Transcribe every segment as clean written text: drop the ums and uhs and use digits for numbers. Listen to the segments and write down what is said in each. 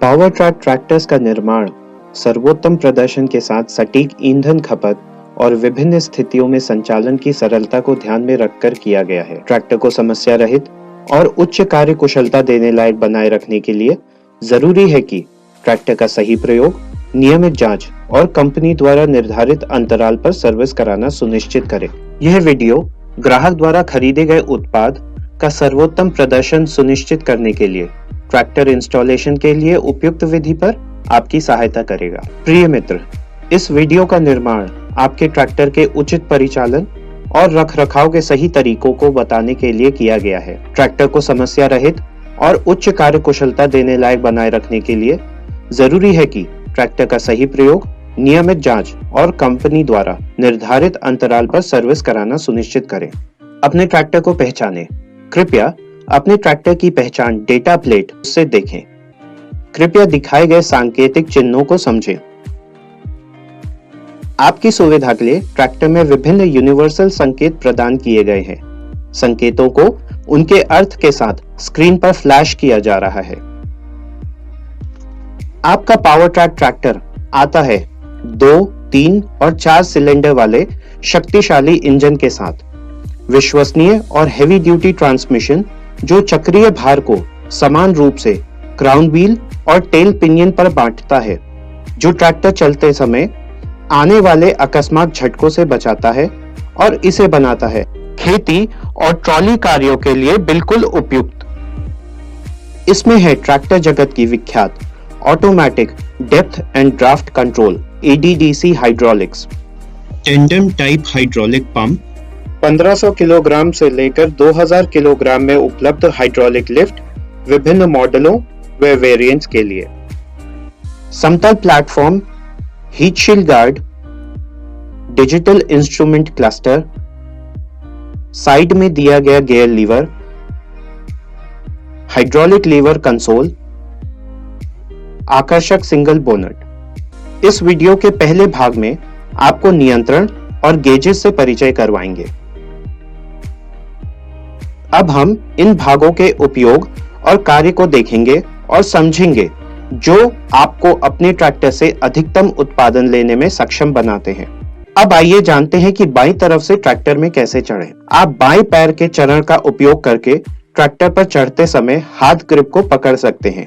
Power track tractors का निर्माण सर्वोत्तम प्रदर्शन के साथ सटीक ईंधन खपत और विभिन्न स्थितियों में संचालन की सरलता को ध्यान में रखकर किया गया है। ट्रैक्टर को समस्या रहित और उच्च कार्य कुशलता देने लायक बनाए रखने के लिए जरूरी है कि ट्रैक्टर का सही प्रयोग, नियमित जांच और कंपनी द्वारा निर्धारित अंतराल पर सर्विस कराना सुनिश्चित करें। यह वीडियो ग्राहक द्वारा खरीदे गए उत्पाद का सर्वोत्तम प्रदर्शन सुनिश्चित करने के लिए ट्रैक्टर इंस्टॉलेशन के लिए उपयुक्त विधि पर आपकी सहायता करेगा। प्रिय मित्र, इस वीडियो का निर्माण आपके ट्रैक्टर के उचित परिचालन और रखरखाव के सही तरीकों को बताने के लिए किया गया है। ट्रैक्टर को समस्या रहित और उच्च कार्य कुशलता देने लायक बनाए रखने के लिए जरूरी है कि ट्रैक्टर का सही प्रयोग, नियमित जांच और कंपनी द्वारा निर्धारित अंतराल पर सर्विस कराना सुनिश्चित करें। अपने ट्रैक्टर को पहचानें। कृपया अपने ट्रैक्टर की पहचान डेटा प्लेट से देखें। कृपया दिखाए गए सांकेतिक चिन्हों को समझें। आपकी सुविधा के लिए ट्रैक्टर में विभिन्न यूनिवर्सल संकेत प्रदान किए गए हैं। संकेतों को उनके अर्थ के साथ स्क्रीन पर फ्लैश किया जा रहा है। आपका पावर ट्रैक ट्रैक्टर आता है 2, 3 और 4 सिलेंडर वाले शक्तिशाली इंजन के साथ, विश्वसनीय और हेवी ड्यूटी ट्रांसमिशन जो चक्रीय भार को समान रूप से क्राउन व्हील और टेल पिनियन पर बांटता है, जो ट्रैक्टर चलते समय आने वाले अकस्मात झटकों से बचाता है और इसे बनाता है खेती और ट्रॉली कार्यों के लिए बिल्कुल उपयुक्त। इसमें है ट्रैक्टर जगत की विख्यात automatic depth and draft control ADDC hydraulics, tandem type hydraulic pump, 1500 kilogram से लेकर 2000 किलोग्राम में उपलब्ध हाइड्रोलिक लिफ्ट विभिन्न मॉडलों व वेरिएंट्स के लिए, समतल platform, heat shield guard, digital instrument cluster, side में दिया गया gear lever, hydraulic lever console, आकर्षक सिंगल बोनट। इस वीडियो के पहले भाग में आपको नियंत्रण और गेजेस से परिचय करवाएंगे। अब हम इन भागों के उपयोग और कार्य को देखेंगे और समझेंगे जो आपको अपने ट्रैक्टर से अधिकतम उत्पादन लेने में सक्षम बनाते हैं। अब आइए जानते हैं कि बाईं तरफ से ट्रैक्टर में कैसे चढ़ें। आप बाएं पैर के चरण का उपयोग करके ट्रैक्टर पर चढ़ते समय हाथ ग्रिप को पकड़ सकते हैं।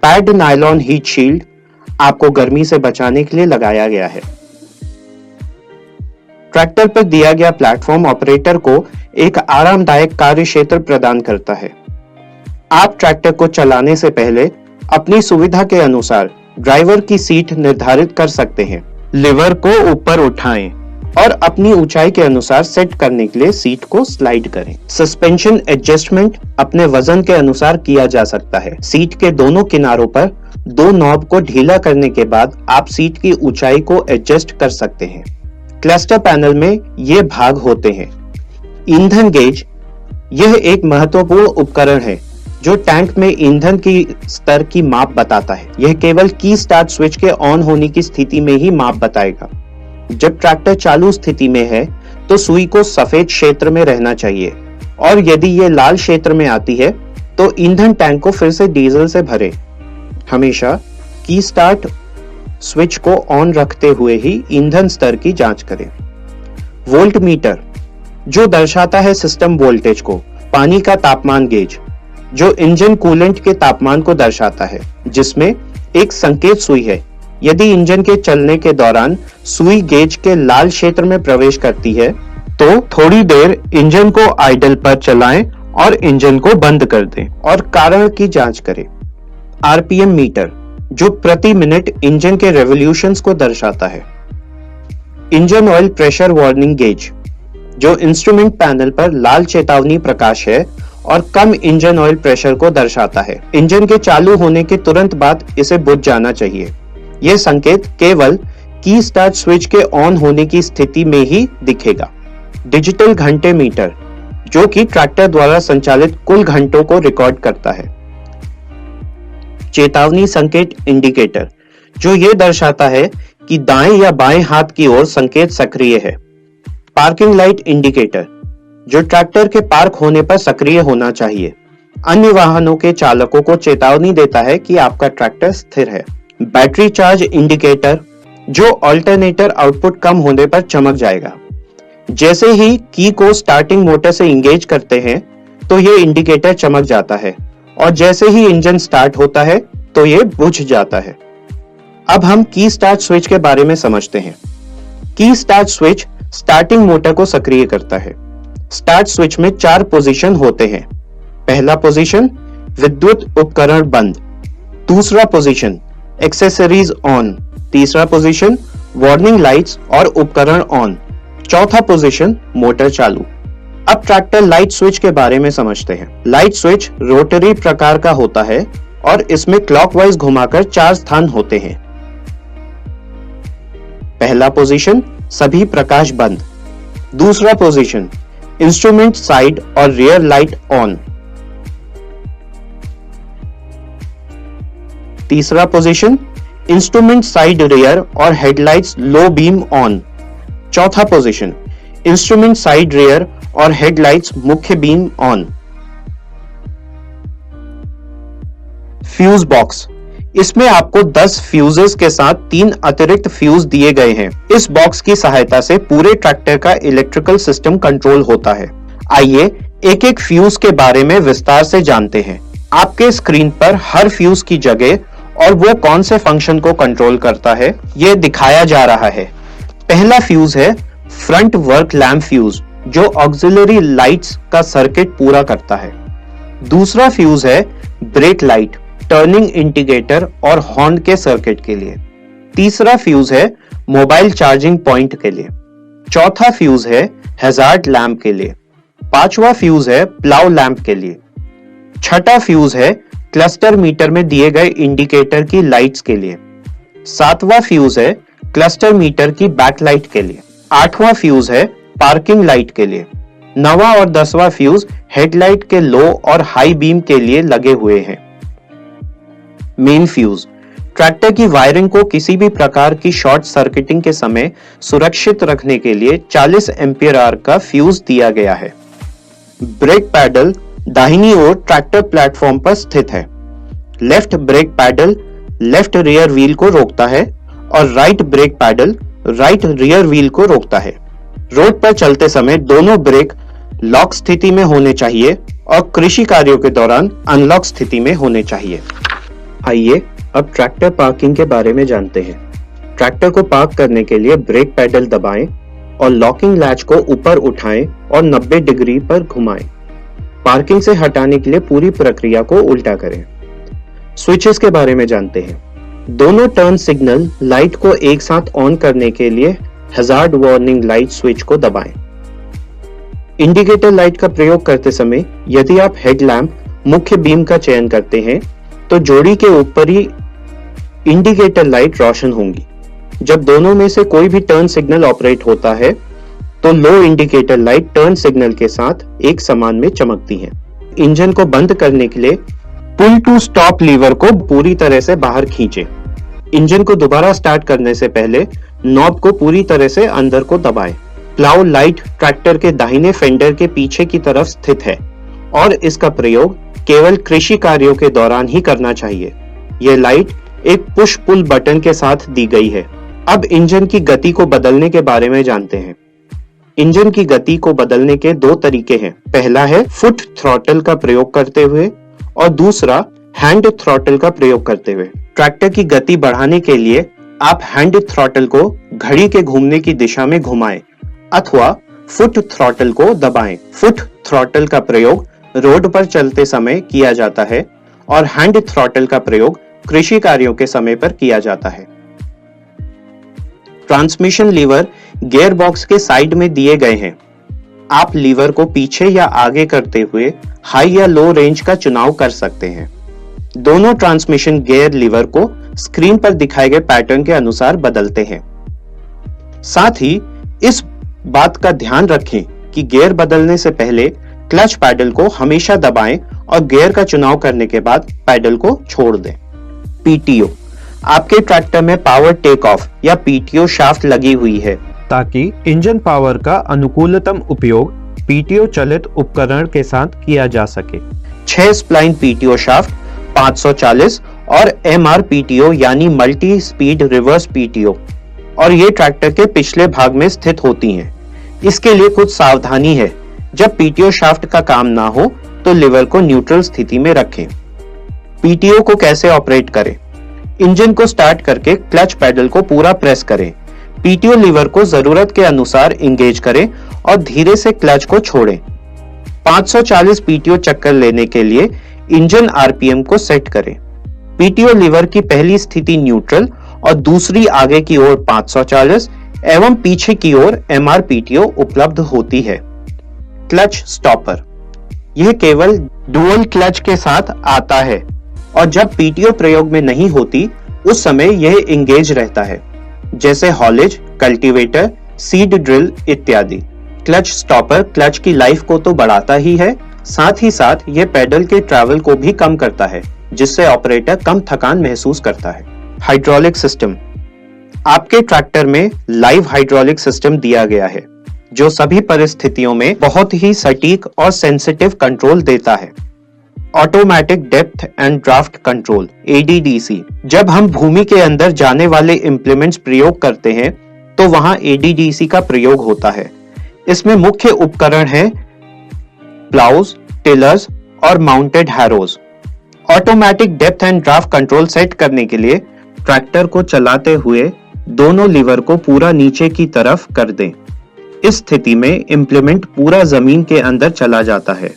पैड नायलॉन हीट शील्ड आपको गर्मी से बचाने के लिए लगाया गया है। ट्रैक्टर पर दिया गया प्लेटफॉर्म ऑपरेटर को एक आरामदायक कार्य क्षेत्र प्रदान करता है। आप ट्रैक्टर को चलाने से पहले अपनी सुविधा के अनुसार ड्राइवर की सीट निर्धारित कर सकते हैं। लीवर को ऊपर उठाएं और अपनी ऊंचाई के अनुसार सेट करने के लिए सीट को स्लाइड करें। सस्पेंशन एडजस्टमेंट अपने वजन के अनुसार किया जा सकता है। सीट के दोनों किनारों पर 2 नॉब को ढीला करने के बाद आप सीट की ऊंचाई को एडजस्ट कर सकते हैं। क्लस्टर पैनल में ये भाग होते हैं। ईंधन गेज, यह एक महत्वपूर्ण उपकरण है जो टैंक में ईंधन की स्तर की माप बताता है। यह केवल की स्टार्ट स्विच के ऑन होने की स्थिति में ही माप बताएगा। जब ट्रैक्टर चालू स्थिति में है तो सुई को सफेद क्षेत्र में रहना चाहिए और यदि यह लाल क्षेत्र में आती है तो ईंधन टैंक को फिर से डीजल से भरें। हमेशा की स्टार्ट स्विच को ऑन रखते हुए ही ईंधन स्तर की जांच करें। वोल्ट मीटर, जो दर्शाता है सिस्टम वोल्टेज को। पानी का तापमान गेज, जो इंजन कूलेंट के तापमान को दर्शाता है, जिसमें एक संकेत सुई है। यदि इंजन के चलने के दौरान सुई गेज के लाल क्षेत्र में प्रवेश करती है तो थोड़ी देर इंजन को आइडल पर चलाएं और इंजन को बंद कर दें और कारण की जांच करें। आरपीएम मीटर, जो प्रति मिनट इंजन के रेवोल्यूशंस को दर्शाता है। Engine oil pressure warning gauge, जो इंस्ट्रूमेंट पैनल पर लाल चेतावनी प्रकाश है और कम इंजन ऑयल प्रेशर को दर्शाता है। इंजन के चालू होने के तुरंत बाद इसे बुझ जाना चाहिए। यह संकेत केवल की स्टार्ट स्विच के ऑन होने की स्थिति में ही दिखेगा। डिजिटल घंटे मीटर, जो कि ट्रैक्टर द्वारा संचालित कुल घंटों को रिकॉर्ड करता है। चेतावनी संकेत इंडिकेटर, जो यह दर्शाता है कि दाएं या बाएं हाथ की ओर संकेत सक्रिय है। पार्किंग लाइट इंडिकेटर, जो ट्रैक्टर के पार्क होने पर सक्रिय होना चाहिए। अन्य वाहनों के चालकों को चेतावनी देता है कि आपका ट्रैक्टर स्थिर है। बैटरी चार्ज इंडिकेटर, जो अल्टरनेटर आउटपुट कम होने पर चमक जाएगा। जैसे ही की को स्टार्टिंग मोटर से इंगेज करते हैं तो ये इंडिकेटर चमक जाता है और जैसे ही इंजन स्टार्ट होता है तो ये बुझ जाता है। अब हम की स्टार्ट स्विच के बारे में समझते हैं। की स्टार्ट स्विच स्टार्टिंग मोटर को सक्रिय करता है। स्टार्ट स्विच में 4 पोजीशन होते हैं। पहला पोजीशन, विद्युत उपकरण बंद। दूसरा पोजीशन, एक्सेसरीज ऑन। तीसरा पोजीशन, वार्निंग लाइट्स और उपकरण ऑन। चौथा पोजीशन, मोटर चालू। अब ट्रैक्टर लाइट स्विच के बारे में समझते हैं। लाइट स्विच रोटरी प्रकार का होता है और इसमें क्लॉकवाइज घुमाकर 4 स्थान होते हैं। पहला पोजीशन, सभी प्रकाश बंद। दूसरा पोजीशन, इंस्ट्रूमेंट साइड और रियर लाइट ऑन। तीसरा पोजीशन, इंस्ट्रूमेंट साइड रियर और हेडलाइट्स लो बीम ऑन। चौथा पोजीशन, इंस्ट्रूमेंट साइड रियर और हेडलाइट्स मुख्य बीम ऑन। फ्यूज बॉक्स, इसमें आपको 10 फ्यूजेस के साथ 3 अतिरिक्त फ्यूज दिए गए हैं। इस बॉक्स की सहायता से पूरे ट्रैक्टर का इलेक्ट्रिकल सिस्टम कंट्रोल होता है। आइए एक एक फ्यूज के बारे में विस्तार से जानते हैं। आपके स्क्रीन पर हर फ्यूज की जगह और वो कौन से फंक्शन को कंट्रोल करता है ये दिखाया जा रहा है। पहला फ्यूज है फ्रंट वर्क लैंप फ्यूज, जो ऑक्सिलरी लाइट्स का सर्किट पूरा करता है। दूसरा फ्यूज है ब्रेक लाइट, टर्निंग इंडिकेटर और हॉर्न के सर्किट के लिए। तीसरा फ्यूज है मोबाइल चार्जिंग पॉइंट के लिए। चौथा फ्यूज है हैजार्ड लैंप के लिए। पांचवा फ्यूज है प्लाउ लैंप के लिए। छठा फ्यूज है क्लस्टर मीटर में दिए गए इंडिकेटर की लाइट्स के लिए। सातवां फ्यूज है क्लस्टर मीटर की बैकलाइट के लिए। आठवां फ्यूज है पार्किंग लाइट के लिए। 9वां और 10वां फ्यूज हेडलाइट के लो और हाई बीम के लिए लगे हुए हैं। मेन फ्यूज, ट्रैक्टर की वायरिंग को किसी भी प्रकार की शॉर्ट सर्किटिंग के समय सुरक्षित रखने के लिए 40 एम्पीयर आवर का फ्यूज दिया गया है। ब्रेक पैडल दाहिनी ओर ट्रैक्टर प्लेटफॉर्म पर स्थित है। Left brake pedal left rear wheel को रोकता है और right brake pedal right rear wheel को रोकता है। रोड पर चलते समय दोनों ब्रेक लॉक स्थिति में होने चाहिए और कृषि कार्यों के दौरान अनलॉक स्थिति में होने चाहिए। आइए अब ट्रैक्टर पार्किंग के बारे में जानते हैं। ट्रैक्टर को पार्क करने के लिए ब्रेक पैडल दबाएं और लॉकिंग लैच को ऊपर उठाएं और 90 डिग्री पर घुमाएं। पार्किंग से हटाने के लिए पूरी प्रक्रिया को उल्टा करें। स्विचेस के बारे में जानते हैं। दोनों टर्न सिग्नल लाइट को एक साथ ऑन करने के लिए हैजार्ड वार्निंग लाइट स्विच को दबाएं। इंडिकेटर लाइट का प्रयोग करते समय यदि आप हेडलैम्प मुख्य बीम का चयन करते हैं तो जोड़ी के ऊपरी इंडिकेटर लाइट रोशन होंगी। जब दोनों में से कोई भी टर्न सिग्नल ऑपरेट होता है तो लो इंडिकेटर लाइट टर्न सिग्नल के साथ एक समान में चमकती हैं। इंजन को बंद करने के लिए पुल टू स्टॉप लीवर को पूरी तरह से बाहर खींचें। इंजन को दोबारा स्टार्ट करने से पहले नॉब को पूरी तरह से अंदर को दबाएं। प्लाउ लाइट ट्रैक्टर के दाहिने फेंडर के पीछे की तरफ स्थित है और इसका प्रयोग केवल कृषि कार्यों के दौरान ही करना चाहिए। यह लाइट एक पुश पुल बटन के साथ दी गई है। अब इंजन की गति को बदलने के बारे में जानते हैं। इंजन की गति को बदलने के 2 तरीके हैं। पहला है फुट थ्रॉटल का प्रयोग करते हुए और दूसरा हैंड थ्रॉटल का प्रयोग करते हुए। ट्रैक्टर की गति बढ़ाने के लिए आप हैंड थ्रॉटल को घड़ी के घूमने की दिशा में घुमाएं अथवा फुट थ्रॉटल को दबाएं। फुट थ्रॉटल का प्रयोग रोड पर चलते समय किया जाता है और हैंड थ्रॉटल का प्रयोग कृषि कार्यों के समय पर किया जाता है। ट्रांसमिशन लीवर गियर बॉक्स के साइड में दिए गए हैं। आप लीवर को पीछे या आगे करते हुए हाई या लो रेंज का चुनाव कर सकते हैं। दोनों ट्रांसमिशन गियर लीवर को स्क्रीन पर दिखाए गए पैटर्न के अनुसार बदलते हैं। साथ ही इस बात का ध्यान रखें कि गियर बदलने से पहले क्लच पैडल को हमेशा दबाएं और गियर का चुनाव करने के बाद पैडल को छोड़ दें। पीटीओ, आपके ट्रैक्टर में पावर टेक ऑफ या पीटीओ शाफ्ट लगी हुई है ताकि इंजन पावर का अनुकूलतम उपयोग पीटीओ चलित उपकरण के साथ किया जा सके। 6 स्प्लाइन पीटीओ शाफ्ट 540 और MRPTO यानी मल्टी स्पीड रिवर्स पीटीओ, और ये ट्रैक्टर के पिछले भाग में स्थित होती हैं। इसके लिए कुछ सावधानी है। जब पीटीओ शाफ्ट का काम ना हो तो लीवर को न्यूट्रल स्थिति में रखें। पीटीओ को कैसे ऑपरेट करें? इंजन को स्टार्ट करके क्लच पैडल को पूरा प्रेस करें। पीटीओ लीवर को जरूरत के अनुसार इंगेज करें और धीरे से क्लच को छोड़ें। 540 पीटीओ चक्कर लेने के लिए इंजन आरपीएम को सेट करें। पीटीओ लीवर की पहली स्थिति न्यूट्रल और दूसरी आगे की ओर 540 एवं पीछे की ओर MRPTO उपलब्ध होती है। क्लच स्टॉपर, यह केवल डुअल क्लच के साथ आता है और जब पीटीओ प्रयोग में नहीं होती उस समय यह इंगेज रहता है, जैसे हॉलेज, कल्टीवेटर, सीड ड्रिल इत्यादि। क्लच स्टॉपर क्लच की लाइफ को तो बढ़ाता ही है, साथ ही साथ यह पेडल के ट्रैवल को भी कम करता है, जिससे ऑपरेटर कम थकान महसूस करता है। हाइड्रोलिक सिस्टम, आपके ट्रैक्टर में लाइव हाइड्रोलिक सिस्टम दिया गया है जो सभी परिस्थितियों में बहुत ही सटीक और सेंसिटिव कंट्रोल देता है। Automatic depth and draft control ADDC, जब हम भूमि के अंदर जाने वाले इंप्लीमेंट्स प्रयोग करते हैं तो वहां ADDC का प्रयोग होता है। इसमें मुख्य उपकरण है प्लाउज, टिलर्स और mounted harrows. Automatic depth and draft control set करने के लिए ट्रैक्टर को चलाते हुए दोनों लीवर को पूरा नीचे की तरफ कर दें। इस स्थिति में इंप्लीमेंट पूरा जमीन के अंदर चला जाता है।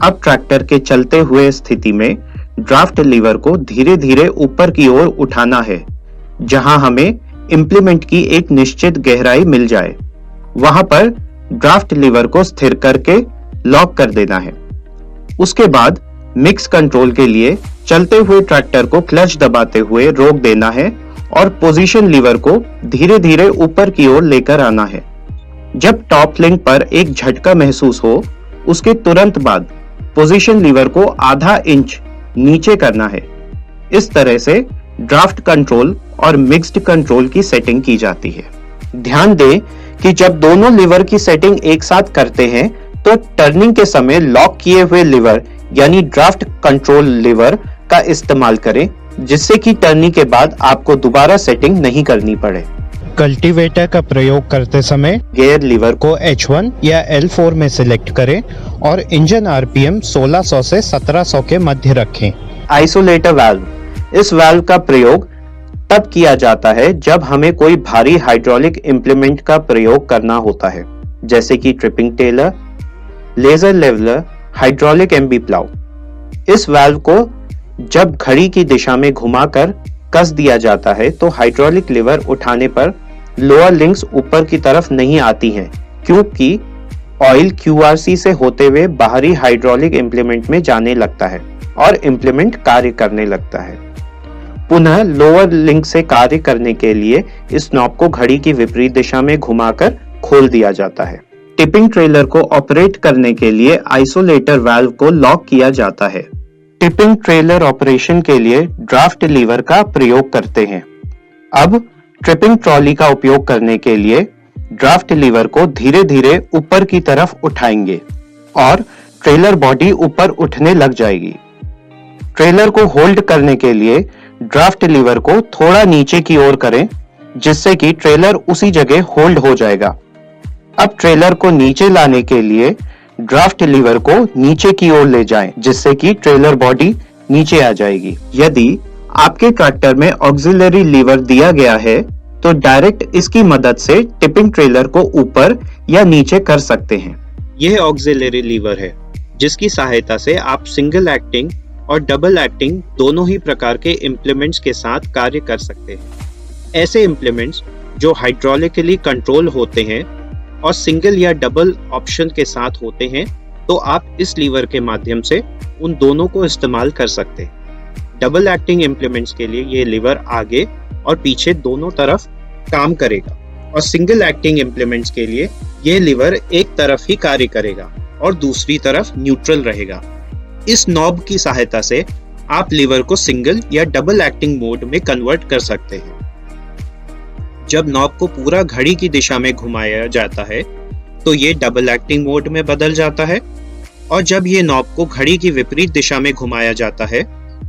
अब ट्रैक्टर के चलते हुए स्थिति में ड्राफ्ट लीवर को धीरे धीरे ऊपर की ओर उठाना है, जहां हमें इंप्लीमेंट की एक निश्चित गहराई मिल जाए। वहां पर ड्राफ्ट लीवर को स्थिर करके लॉक कर देना है। उसके बाद मिक्स कंट्रोल के लिए चलते हुए ट्रैक्टर को क्लच दबाते हुए रोक देना है और पोजीशन लीवर को धीरे धीरे ऊपर की ओर लेकर आना है। जब टॉप लिंक पर एक झटका महसूस हो, उसके तुरंत बाद पोजीशन लीवर को आधा इंच नीचे करना है। इस तरह से ड्राफ्ट कंट्रोल और मिक्स्ड कंट्रोल की सेटिंग की जाती है। ध्यान दें कि जब दोनों लीवर की सेटिंग एक साथ करते हैं तो टर्निंग के समय लॉक किए हुए लीवर यानी ड्राफ्ट कंट्रोल लीवर का इस्तेमाल करें, जिससे कि टर्निंग के बाद आपको दोबारा सेटिंग नहीं करनी पड़े। कल्टीवेटर का प्रयोग करते समय गियर लीवर को H1 या L4 में सिलेक्ट करें और इंजन आरपीएम 1600 से 1700 के मध्य रखें। आइसोलेटर वाल्व, इस वाल्व का प्रयोग तब किया जाता है जब हमें कोई भारी हाइड्रोलिक इंप्लीमेंट का प्रयोग करना होता है, जैसे कि tipping trailer, laser leveller, hydraulic MB plough. इस वाल्व को जब घड़ी की दिशा में घुमाकर कस दिया जाता है तो हाइड्रोलिक लीवर उठाने पर लोअर लिंक्स ऊपर की तरफ नहीं आती हैं, क्योंकि ऑयल QRC से होते हुए बाहरी हाइड्रोलिक इंप्लीमेंट में जाने लगता है और इंप्लीमेंट कार्य करने लगता है। पुनः लोअर लिंक से कार्य करने के लिए इस नॉब को घड़ी की विपरीत दिशा में घुमाकर खोल दिया जाता है। टिपिंग ट्रेलर को ऑपरेट करने के लिए आइसोलेटर वाल्व को लॉक किया जाता है। टिपिंग ट्रेलर ऑपरेशन के लिए ड्राफ्ट लीवर का प्रयोग करते हैं। अब ट्रिपिंग ट्रॉली का उपयोग करने के लिए ड्राफ्ट लीवर को धीरे धीरे ऊपर की तरफ उठाएंगे और ट्रेलर बॉडी ऊपर उठने लग जाएगी। ट्रेलर को होल्ड करने के लिए ड्राफ्ट लीवर को थोड़ा नीचे की ओर करें, जिससे कि ट्रेलर उसी जगह होल्ड हो जाएगा। अब ट्रेलर को नीचे लाने के लिए ड्राफ्ट लीवर को नीचे की ओर ले जाएं, जिससे कि ट्रेलर बॉडी नीचे आ जाएगी। यदि आपके ट्रैक्टर में ऑक्सिलरी लीवर दिया गया है तो डायरेक्ट इसकी मदद से टिपिंग ट्रेलर को ऊपर या नीचे कर सकते हैं। यह ऑक्सिलरी लीवर है जिसकी सहायता से आप सिंगल एक्टिंग और डबल एक्टिंग दोनों ही प्रकार के इम्प्लीमेंट्स के साथ कार्य कर सकते हैं। ऐसे इम्प्लीमेंट्स जो हाइड्रोलिकली कंट्रोल होते हैं और सिंगल या डबल ऑप्शन के साथ होते हैं, तो आप इस लीवर के माध्यम से उन दोनों को इस्तेमाल कर सकते हैं। डबल एक्टिंग इम्प्लीमेंट्स के लिए ये लीवर आगे और पीछे दोनों तरफ काम करेगा और सिंगल एक्टिंग इम्प्लीमेंट्स के लिए ये लीवर एक तरफ ही कार्य करेगा और दूसरी तरफ न्यूट्रल रहेगा। इस नॉब की सहायता से आप लीवर को सिंगल या डबल एक्टिंग मोड में कन्वर्ट कर सकते हैं। जब नॉब को पूरा घड़ी की दिशा में घुमाया जाता है तो ये डबल एक्टिंग मोड में बदल जाता है और जब ये नॉब को घड़ी की विपरीत दिशा में घुमाया जाता है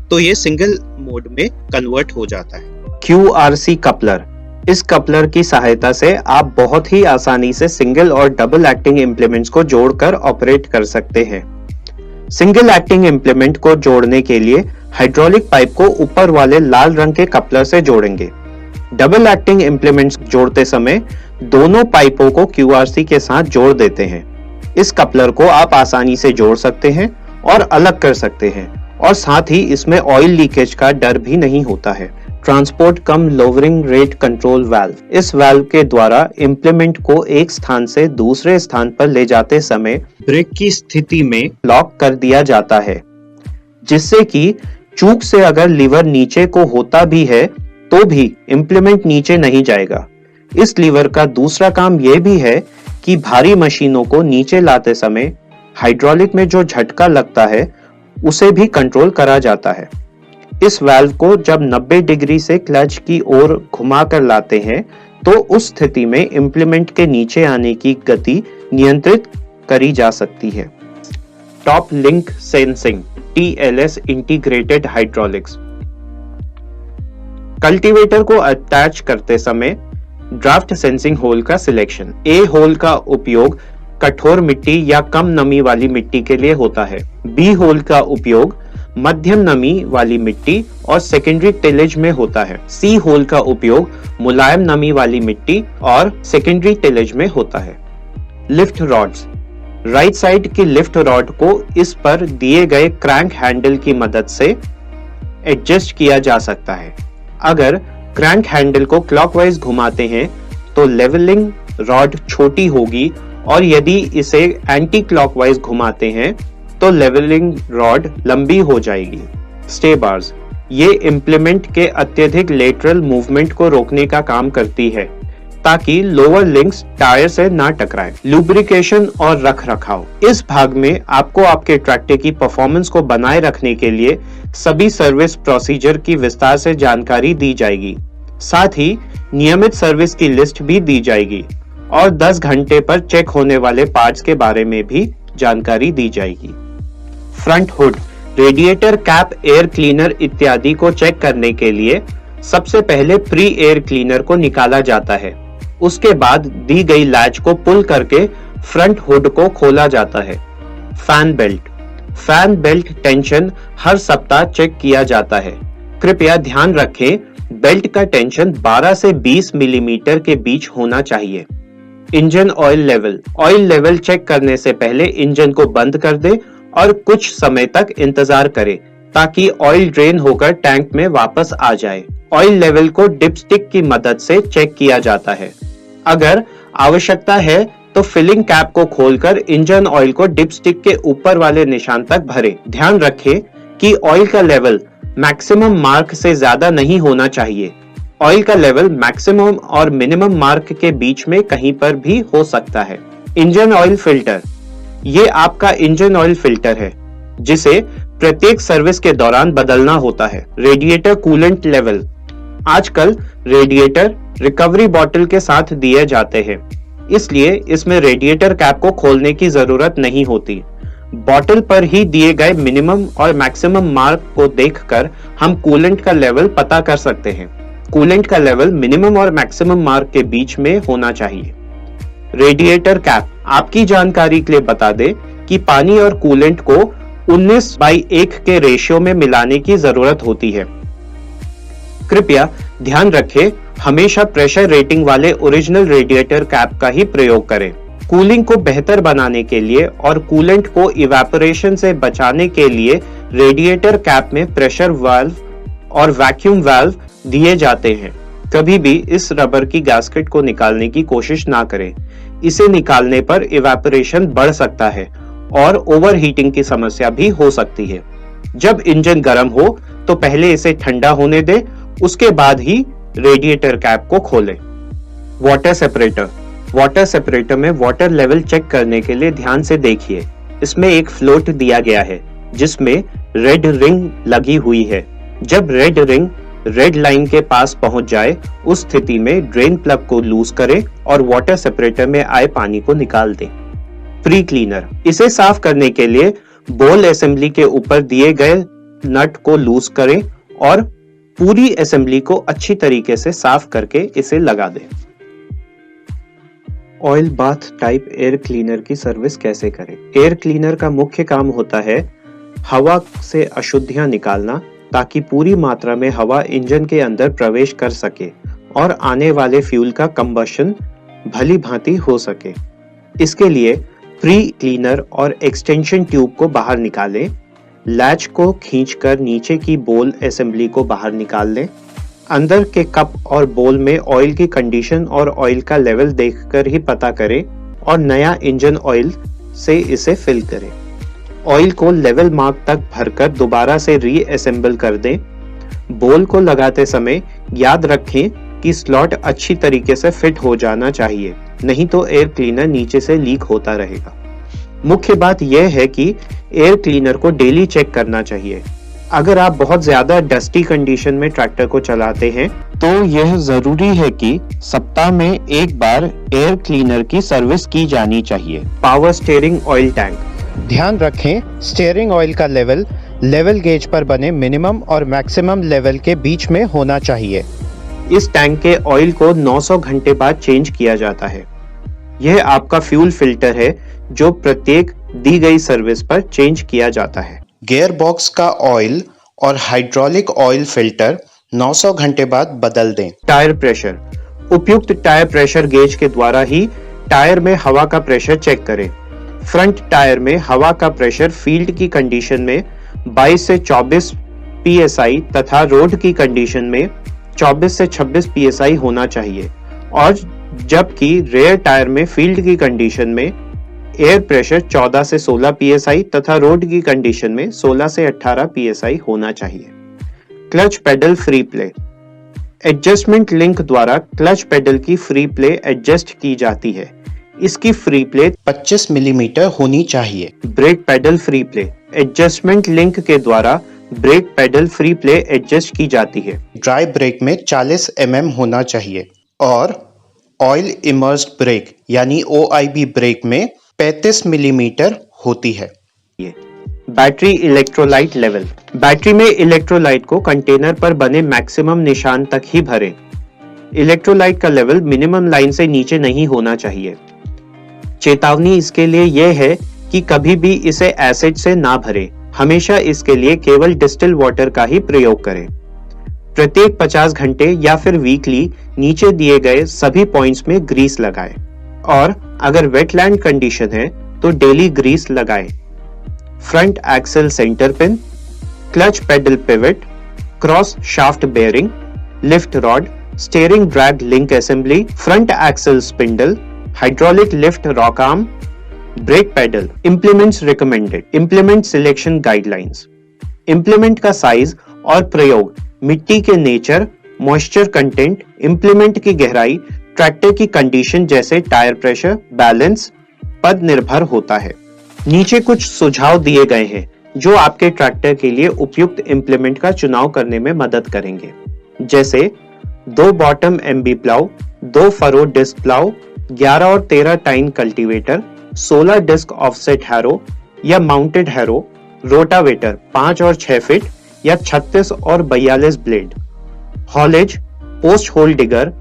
तो ये सिंगल मोड में कन्वर्ट हो जाता है। QRC coupler. इस कपलर की सहायता से आप बहुत ही आसानी से सिंगल और डबल एक्टिंग इम्प्लीमेंट्स को जोड़कर ऑपरेट कर सकते हैं। सिंगल एक्टिंग इम्प्लीमेंट को जोड़ने के लिए हाइड्रोलिक पाइप को ऊपर वाले लाल रंग के कपलर से जोड़ेंगे। डबल एक्टिंग इम्प्लीमेंट्स जोड़ते समय दोनों पाइपों को QRC के साथ जोड़ देते हैं। इस कपलर को आप आसानी से जोड़ सकते हैं और अलग कर सकते हैं और साथ ही इसमें ऑयल लीकेज का डर भी नहीं होता है। ट्रांसपोर्ट कम लोअरिंग रेट कंट्रोल वाल्व। इस वाल्व के द्वारा इम्प्लीमेंट को एक स्थान से दूसरे स्थान पर ले जाते समय ब्रेक की स्थिति में लॉक कर दिया जाता है, जिससे कि चूक से अगर लीवर नीचे को होता भी है तो भी इम्प्लीमेंट नीचे नहीं जाएगा। इस लीवर का दूसरा काम यह भी है कि भारी मशीनों को नीचे लाते समय हाइड्रोलिक में जो झटका लगता है उसे भी कंट्रोल करा जाता है। इस वाल्व को जब 90 डिग्री से क्लच की ओर घुमा कर लाते हैं तो उस स्थिति में इम्प्लीमेंट के नीचे आने की गति नियंत्रित करी जा सकती है। Top link sensing TLS integrated hydraulics. Cultivator को अटैच करते समय ड्राफ्ट सेंसिंग होल का सिलेक्शन। ए होल का उपयोग कठोर मिट्टी या कम नमी वाली मिट्टी के लिए होता है। बी होल का उपयोग मध्यम नमी वाली मिट्टी और सेकेंडरी टिलेज में होता है। सी होल का उपयोग मुलायम नमी वाली मिट्टी और सेकेंडरी टिलेज में होता है। Lift rods. राइट साइड की लिफ्ट रॉड को इस पर दिए गए क्रैंक हैंडल की मदद से एडजस्ट किया जा सकता है। अगर क्रैंक हैंडल को क्लॉकवाइज घुमाते हैं तो लेवलिंग रॉड छोटी होगी और यदि इसे एंटी क्लॉकवाइज घुमाते हैं तो लेवलिंग रॉड लंबी हो जाएगी। Stay bars. ये इम्प्लीमेंट के अत्यधिक लेटरल मूवमेंट को रोकने का काम करती है ताकि लोअर लिंक्स टायर से ना टकराएं। लुब्रिकेशन और रखरखाव। इस भाग में आपको आपके ट्रैक्टर की परफॉर्मेंस को बनाए रखने के लिए सभी सर्विस प्रोसीजर की विस्तार से जानकारी दी जाएगी। साथ ही नियमित सर्विस की लिस्ट भी दी जाएगी और 10 घंटे पर चेक होने वाले पार्ट्स के बारे में भी जानकारी दी जाएगी। Front hood, radiator cap, air cleaner इत्यादि को चेक करने के लिए सबसे पहले प्री एयर क्लीनर को निकाला जाता है। उसके बाद दी गई लैच को पुल करके फ्रंट हुड को खोला जाता है। Fan belt. Fan belt tension हर सप्ताह चेक किया जाता है। कृपया ध्यान रखें, बेल्ट का टेंशन 12 से 20 मिलीमीटर के बीच होना चाहिए। Engine oil level. Oil level check करने से पहले इंजन को बंद कर दे और कुछ समय तक इंतजार करें ताकि ऑयल ड्रेन होकर टैंक में वापस आ जाए। ऑयल लेवल को डिपस्टिक की मदद से चेक किया जाता है। अगर आवश्यकता है तो फिलिंग कैप को खोलकर इंजन ऑयल को डिपस्टिक के ऊपर वाले निशान तक भरें। ध्यान रखें कि ऑयल का लेवल मैक्सिमम मार्क से ज्यादा नहीं होना चाहिए। ऑयल का लेवल मैक्सिमम और मिनिमम मार्क के बीच में कहीं पर भी हो सकता है। Engine oil filter. ये आपका इंजन ऑयल फिल्टर है जिसे प्रत्येक सर्विस के दौरान बदलना होता है। Radiator coolant level. आजकल रेडिएटर रिकवरी बॉटल के साथ दिए जाते हैं, इसलिए इसमें रेडिएटर कैप को खोलने की जरूरत नहीं होती। बॉटल पर ही दिए गए मिनिमम और मैक्सिमम मार्क को देखकर हम कूलेंट का लेवल पता कर सकते हैं। कूलेंट का लेवल मिनिमम और मैक्सिमम मार्क के बीच में होना चाहिए। Radiator cap. आपकी जानकारी के लिए बता दें कि पानी और कूलेंट को 19:1 के रेशियो में मिलाने की जरूरत होती है। कृपया ध्यान रखें, हमेशा प्रेशर रेटिंग वाले ओरिजिनल रेडिएटर कैप का ही प्रयोग करें। कूलिंग को बेहतर बनाने के लिए और कूलेंट को इवेपोरेशन से बचाने के लिए रेडिएटर कैप में प्रेशर वाल्व और वैक्यूम वाल्व दिए जाते हैं। कभी भी इस रबर की गैस्केट को निकालने की कोशिश ना करें। इसे निकालने पर इवेपोरेशन बढ़ सकता है और ओवरहीटिंग की समस्या भी हो सकती है। जब इंजन गर्म हो तो पहले इसे ठंडा होने दें, उसके बाद ही रेडिएटर कैप को खोलें। Water separator. वाटर सेपरेटर में वाटर लेवल चेक करने के लिए ध्यान से देखिए। इसमें एक फ्लोट दिया गया है जिसमें रेड रिंग लगी हुई है। जब रेड रिंग रेड लाइन के पास पहुंच जाए उस स्थिति में ड्रेन प्लग को लूज करें और वाटर सेपरेटर में आए पानी को निकाल दें। प्री क्लीनर, इसे साफ करने के लिए बॉल असेंबली के ऊपर दिए गए नट को लूज करें और पूरी असेंबली को अच्छी तरीके से साफ करके इसे लगा दें। Oil bath type air cleaner की सर्विस कैसे करें? एयर क्लीनर का मुख्य काम होता है हवा से अशुद्धियां निकालना, ताकि पूरी मात्रा में हवा इंजन के अंदर प्रवेश कर सके और आने वाले फ्यूल का कंबशन भली भांति हो सके। इसके लिए प्री क्लीनर और एक्सटेंशन ट्यूब को बाहर निकालें, लैच को खींचकर नीचे की बोल असेंबली को बाहर निकाल लें, अंदर के कप और बोल में ऑयल की कंडीशन और ऑयल का लेवल देखकर ही पता करें और नया इंजन ऑयल से इसे फिल करें। ऑयल को लेवल मार्क तक भरकर दोबारा से रीअसेंबल कर दें। बोल को लगाते समय याद रखें कि स्लॉट अच्छी तरीके से फिट हो जाना चाहिए, नहीं तो एयर क्लीनर नीचे से लीक होता रहेगा। मुख्य बात यह है कि एयर क्लीनर को डेली चेक करना चाहिए। अगर आप बहुत ज्यादा डस्टी कंडीशन में ट्रैक्टर को चलाते हैं तो यह जरूरी है कि सप्ताह में एक बार एयर क्लीनर की सर्विस की जानी चाहिए। पावर स्टीयरिंग ऑयल टैंक, ध्यान रखें स्टीयरिंग ऑयल का लेवल गेज पर बने मिनिमम और मैक्सिमम लेवल के बीच में होना चाहिए। इस टैंक के ऑयल को 900 घंटे बाद चेंज किया जाता है। यह आपका फ्यूल फिल्टर है जो प्रत्येक दी गई सर्विस पर चेंज किया जाता है। गियर बॉक्स का ऑयल और हाइड्रोलिक ऑयल फिल्टर 900 घंटे बाद बदल दें। टायर प्रेशर, उपयुक्त टायर प्रेशर गेज के द्वारा ही टायर में हवा का प्रेशर चेक करें। फ्रंट टायर में हवा का प्रेशर फील्ड की कंडीशन में 22 से 24 psi तथा रोड की कंडीशन में 24 से 26 psi होना चाहिए, और जबकि रेयर टायर में फील्ड की कंडीशन में एयर प्रेशर 14 से 16 psi तथा रोड की कंडीशन में 16 से 18 psi होना चाहिए। Clutch pedal free play, adjustment link द्वारा क्लच पेडल की फ्री प्ले एडजस्ट की जाती है। इसकी फ्री प्ले 25 मिलीमीटर होनी चाहिए। Brake pedal free play, adjustment link के द्वारा brake pedal free play adjust की जाती है। ड्राई ब्रेक में 40 mm होना चाहिए और ऑयल इमर्स्ड ब्रेक यानी OIB ब्रेक में 35 मिलीमीटर होती है। बैटरी इलेक्ट्रोलाइट लेवल, बैटरी में इलेक्ट्रोलाइट को कंटेनर पर बने मैक्सिमम निशान तक ही भरें। इलेक्ट्रोलाइट का लेवल मिनिमम लाइन से नीचे नहीं होना चाहिए। चेतावनी इसके लिए यह है कि कभी भी इसे एसिड से ना भरें। हमेशा इसके लिए केवल डिस्टिल वाटर का ही प्रयोग करें। प्रत्येक 50 घंटे या फिर वीकली नीचे दिए गए सभी पॉइंट्स में ग्रीस लगाएं, और अगर वेटलैंड कंडीशन है तो डेली ग्रीस लगाएं। Front axle centre pin, clutch pedal pivot, cross shaft bearing, lift rod, steering drag link assembly, front axle spindle, hydraulic lift rock arm, brake pedal. Implements recommended, implement selection guidelines. Implement का size और प्रयोग मिट्टी के nature, moisture content, implement की गहराई, tractor की condition जैसे tyre pressure, balance पर निर्भर होता है। नीचे कुछ सुझाव दिए गए हैं जो आपके ट्रैक्टर के लिए उपयुक्त इम्प्लीमेंट का चुनाव करने में मदद करेंगे, जैसे 2 bottom MB plough, 2 furrow disc plough, 11 और 13 tine cultivator, 16 disc offset harrow या माउंटेड हैरो, रोटावेटर 5 और 6 फीट या 36 और 42 blade, haulage, post hole digger,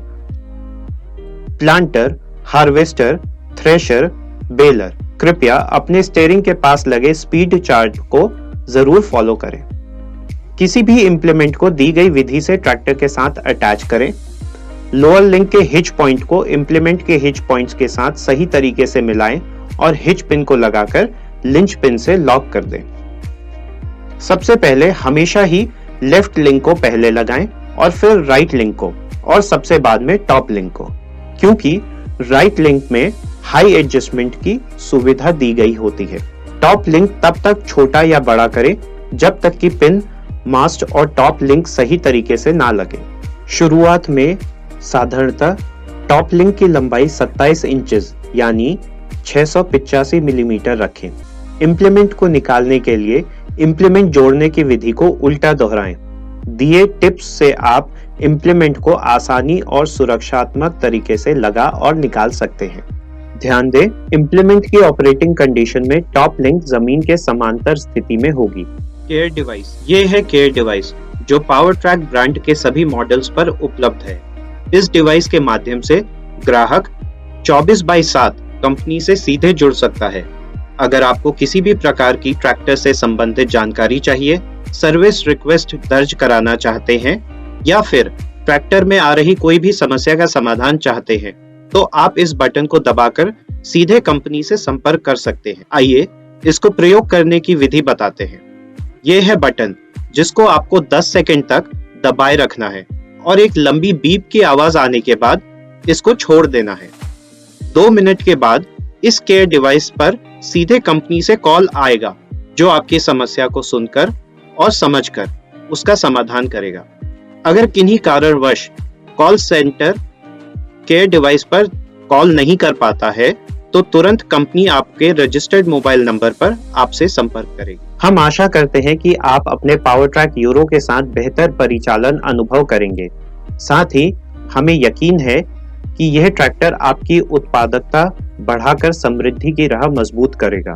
planter, harvester, thresher, baler. कृपया अपने स्टीयरिंग के पास लगे स्पीड चार्ट को जरूर फॉलो करें। किसी भी इम्प्लीमेंट को दी गई विधि से ट्रैक्टर के साथ अटैच करें। लोअर लिंक के हिच पॉइंट को इम्प्लीमेंट के हिच पॉइंट्स के साथ सही तरीके से मिलाएं और हिच पिन को लगाकर लिंच पिन से लॉक कर दें। सबसे पहले हमेशा ही लेफ्ट लिंक को पहले लगाएं और फिर राइट लिंक को, और सबसे बाद में टॉप लिंक को, क्योंकि राइट लिंक में हाई एडजस्टमेंट की सुविधा दी गई होती है। टॉप लिंक तब तक छोटा या बड़ा करें जब तक कि पिन, मास्ट और टॉप लिंक सही तरीके से ना लगे। शुरुआत में साधारणतः टॉप लिंक की लंबाई 27 इंचेस यानी 685 मिलीमीटर रखें। इम्प्लीमेंट को निकालने के लिए इम्प्लीमेंट जोड़ने की विधि को उल्टा दोहराएं। दिए टिप्स से आप इम्प्लीमेंट को आसानी और सुरक्षात्मक तरीके से लगा और निकाल सकते हैं। ध्यान दें, इम्प्लीमेंट की ऑपरेटिंग कंडीशन में टॉप लिंक जमीन के समांतर स्थिति में होगी। केयर डिवाइस, ये है केयर डिवाइस जो पावर ट्रैक ब्रांड के सभी मॉडल्स पर उपलब्ध है। इस डिवाइस के माध्यम से ग्राहक 24/7 कंपनी से सीधे जुड़ सकता है। अगर आपको किसी भी प्रकार की ट्रैक्टर से संबंधित जानकारी चाहिए, सर्विस रिक्वेस्ट दर्ज कराना चाहते हैं या फिर ट्रैक्टर में आ रही कोई भी समस्या का समाधान चाहते हैं, तो आप इस बटन को दबाकर सीधे कंपनी से संपर्क कर सकते हैं। आइए इसको प्रयोग करने की विधि बताते हैं। यह है बटन जिसको आपको 10 सेकंड तक दबाए रखना है और एक लंबी बीप की आवाज आने के बाद इसको छोड़ देना है। 2 मिनट के बाद इस केयर डिवाइस पर सीधे कंपनी से कॉल आएगा जो आपकी समस्या को सुनकर और समझकर उसका समाधान करेगा। अगर किन्हीं कारणवश कॉल सेंटर केयर डिवाइस पर कॉल नहीं कर पाता है तो तुरंत कंपनी आपके रजिस्टर्ड मोबाइल नंबर पर आपसे संपर्क करेगी। हम आशा करते हैं कि आप अपने पावर ट्रैक यूरो के साथ बेहतर परिचालन अनुभव करेंगे। साथ ही हमें यकीन है कि यह ट्रैक्टर आपकी उत्पादकता बढ़ाकर समृद्धि की राह मजबूत करेगा।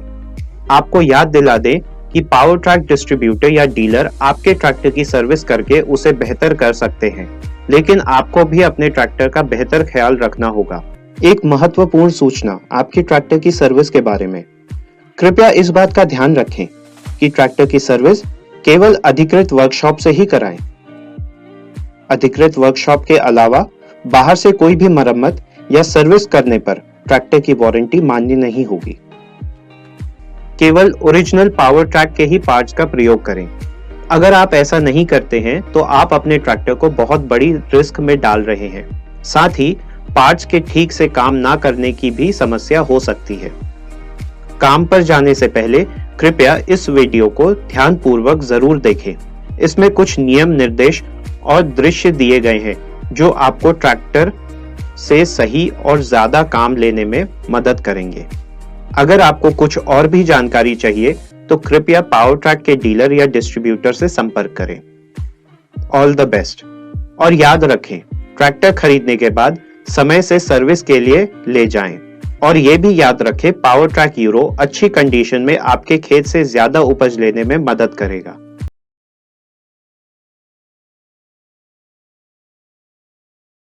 आपको याद दिला दें कि पावर ट्रैक डिस्ट्रीब्यूटर या डीलर आपके ट्रैक्टर की सर्विस करके उसे बेहतर कर सकते हैं, लेकिन आपको भी अपने ट्रैक्टर का बेहतर ख्याल रखना होगा। एक महत्वपूर्ण सूचना आपके ट्रैक्टर की सर्विस के बारे में। कृपया इस बात का ध्यान रखें कि ट्रैक्टर की सर्विस केवल अधिकृत वर्कशॉप से ही कराएं। अधिकृत वर्कशॉप के अलावा बाहर से कोई भी मरम्मत या सर्विस करने पर ट्रैक्टर की वारंटी मान्य नहीं होगी। केवल ओरिजिनल पावर ट्रैक के ही पार्ट्स का प्रयोग करें। अगर आप ऐसा नहीं करते हैं तो आप अपने ट्रैक्टर को बहुत बड़ी रिस्क में डाल रहे हैं। साथ ही पार्ट्स के ठीक से काम ना करने की भी समस्या हो सकती है। काम पर जाने से पहले कृपया इस वीडियो को ध्यानपूर्वक जरूर देखें। इसमें कुछ नियम, निर्देश और दृश्य दिए गए हैं जो आपको ट्रैक्टर से सही और ज्यादा काम लेने में मदद करेंगे। अगर आपको कुछ और भी जानकारी चाहिए तो कृपया पावर ट्रैक के डीलर या डिस्ट्रीब्यूटर से संपर्क करें। All the best. और याद रखें, ट्रैक्टर खरीदने के बाद समय से सर्विस के लिए ले जाएं। और ये भी याद रखें, पावर ट्रैक यूरो अच्छी कंडीशन में आपके खेत से ज्यादा उपज लेने में मदद करेगा।